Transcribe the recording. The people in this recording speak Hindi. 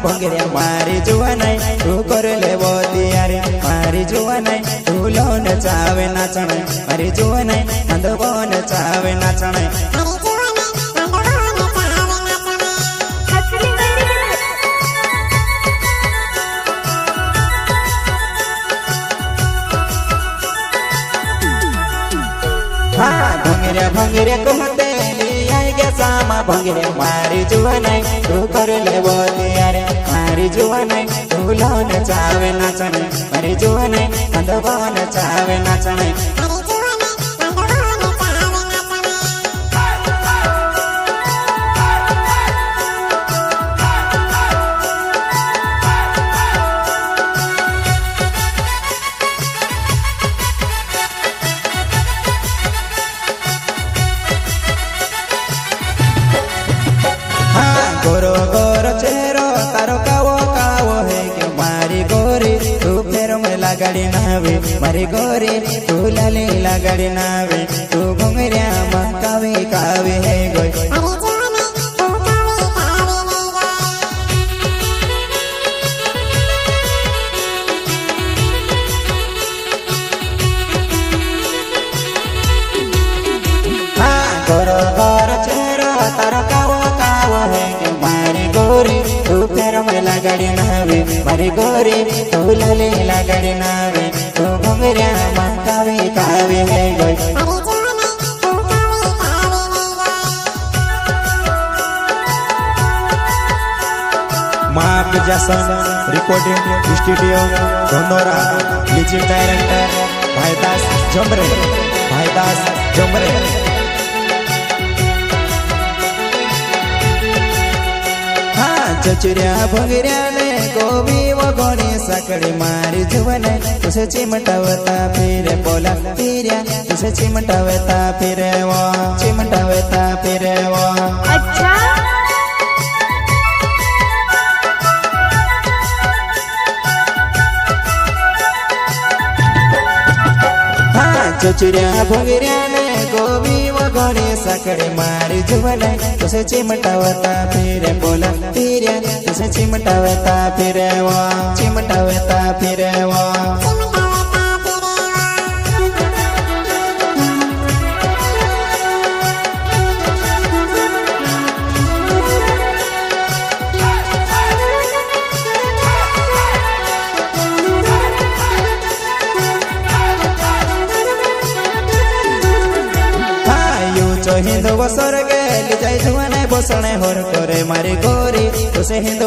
भंगेरिया मारी जुवानाई तू कर लेवो तियारी मारी जुवानाई तू लोन चावे नाचनाई मारी जुवानाई अंधो नचावे नाचनाई भंगेरिया भंगेरिया कहते आई गे सामा भंगेरिया मारी जुवानाई तू कर लेवो तियारी मारी जुवानाई तू लोन चावे नाचनाई मारी जुवानाई अंधो नचावे नाचनाई गोरो गोरो चेहरो तारो कावो कावो है कि मारी गोरी तू फेर में लगाड़ी नावे मारी गोरी तू लाली लगाड़ी नावे तू घुंगरिया कावे कावे है गोई गोरो गोरो चेहरो तारो कावो कावो है कि मारी गोरी तू फेर में लगाड़ी नावे मारी गोरी तू लाली लगाड़ी नावे तू घुंगरिया कावे कावे है गोई माप जैसा रिकॉर्डिंग स्टूडियो धनोरा म्यूजिक डायरेक्टर भाईदास जमरे चचुरिया भंगेरिया ने गोभी वो गोड़ी सकड़ी मारी जुवानाई तुसे चिमटावता फिर बोला फिरिया तुसे चिमटावता फिर वो अच्छा चचुरिया भंगेरिया ने गोभी वो गोड़ी सकड़ी मारी जुवानाई तुसे चिमटावता फिर बोला फिरिया तुसे चिमटावता फिर वो हिंदू वो स्वर्गे ली जाई जुवानाई बसणे होर करे मारी गोरी तुसे हिंदू